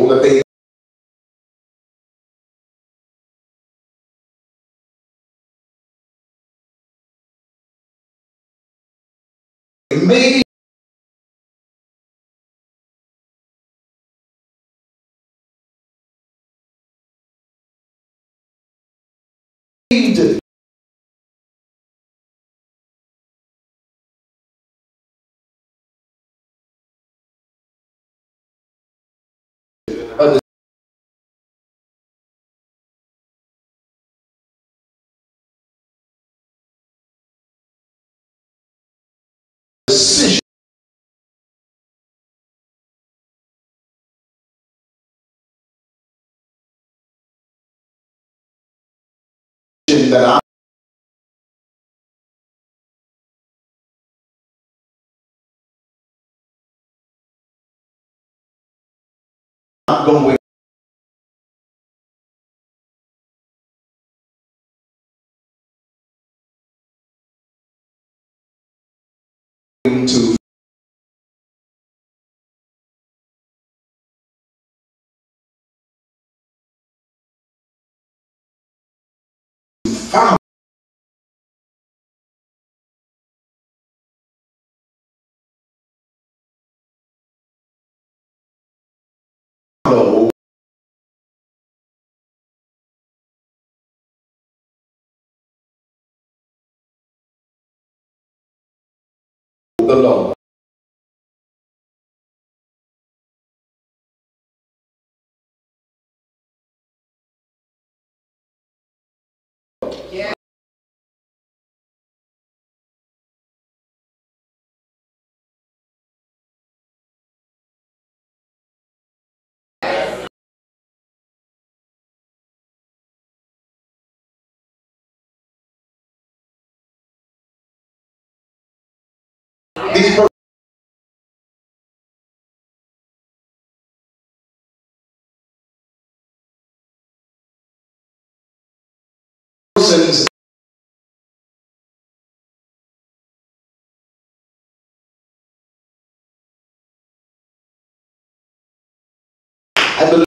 that they made a decision that I'm going to follow the law. Yeah. These persons I believe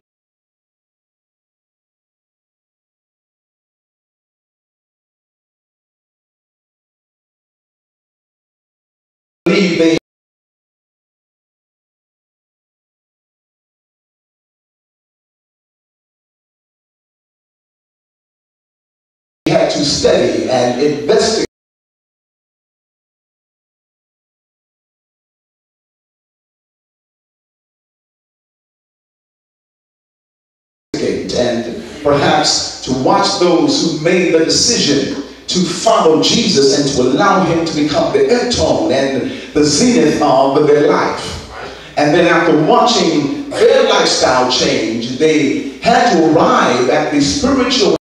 they had to study and investigate and perhaps to watch those who made the decision to follow Jesus and to allow him to become the etone and the zenith of their life. And then after watching their lifestyle change, they had to arrive at the spiritual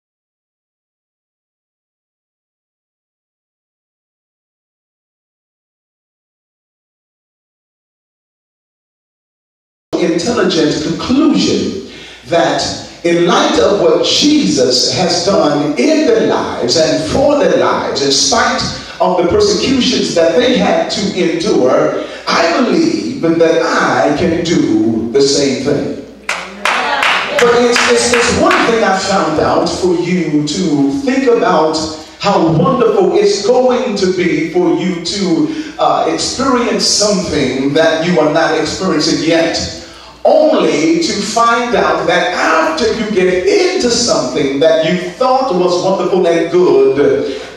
intelligent conclusion that in light of what Jesus has done in their lives and for their lives, in spite of the persecutions that they had to endure, I believe that I can do the same thing. But it's one thing I found out for you to think about how wonderful it's going to be for you to experience something that you are not experiencing yet. Only to find out that after you get into something that you thought was wonderful and good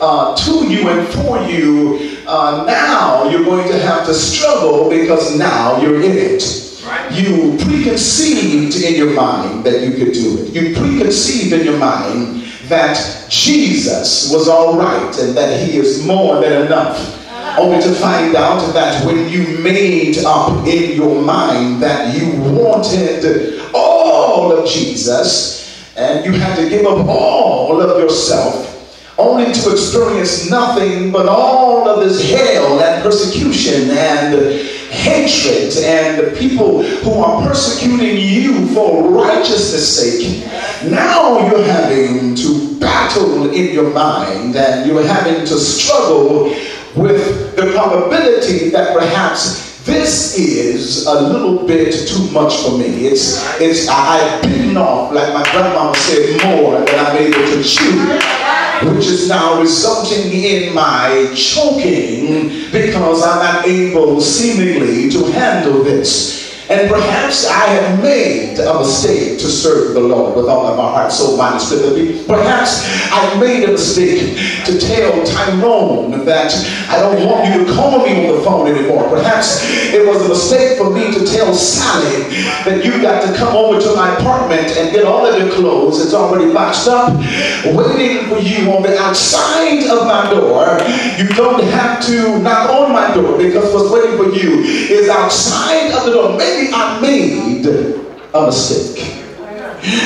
to you and for you, now you're going to have to struggle because now you're in it. Right. You preconceived in your mind that you could do it. You preconceived in your mind that Jesus was all right and that he is more than enough. Only to find out that when you made up in your mind that you wanted all of Jesus and you had to give up all of yourself, only to experience nothing but all of this hell and persecution and hatred and people who are persecuting you for righteousness' sake. Now you're having to battle in your mind, and you're having to struggle with the probability that perhaps this is a little bit too much for me. I've bitten off, like my grandmama said, more than I'm able to chew, which is now resulting in my choking because I'm not able seemingly to handle this. And perhaps I have made a mistake to serve the Lord with all of my heart, soul, mind, and spirit. Perhaps I made a mistake to tell Tyrone that I don't want you to call me on the phone anymore. Perhaps it was a mistake for me to tell Sally that you got to come over to my apartment and get all of your clothes. It's already boxed up, waiting for you on the outside of my door. You don't have to knock on my door because what's waiting for you is outside of the door. Maybe I made a mistake.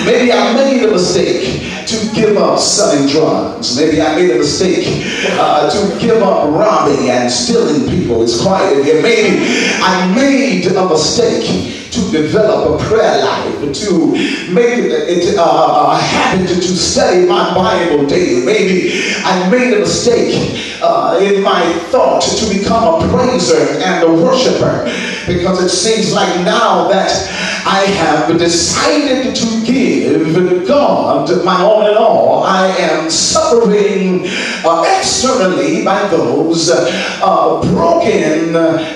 Maybe I made a mistake to give up selling drugs. Maybe I made a mistake to give up robbing and stealing people. It's quiet in here. Maybe I made a mistake to develop a prayer life, to make it a habit to study my Bible daily. Maybe I made a mistake in my thought to become a praiser and a worshiper, because it seems like now that I have decided to give God my all in all, I am suffering externally by those broken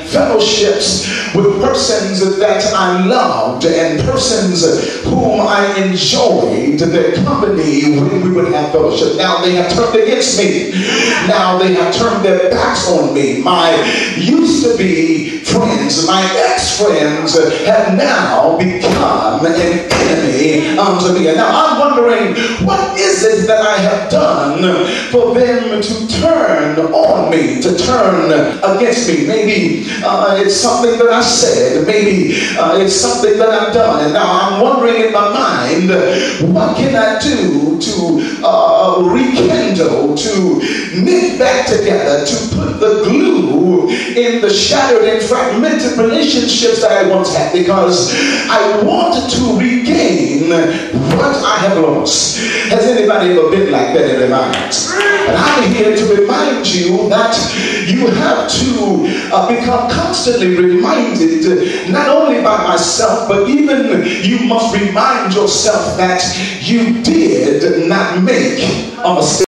fellowships with persons that I loved and persons whom I enjoyed their company when we would have fellowship. Now they have turned against me. Now they have turned their backs on me. My used to be friends, my ex-friends have now become an enemy unto me. And now I'm wondering, what is it that I have done for them to turn on me, to turn against me? Maybe it's something that I said. Maybe it's something that I've done. And now I'm wondering in my mind, what can I do to rekindle, to knit back together, to put the glue in the shattered and fragmented relationships that I once had, because I want to regain what I have lost. Has anybody ever been like that in their minds? And I'm here to remind you that you have to become constantly reminded, not only by myself, but even you must remind yourself that you did not make a mistake.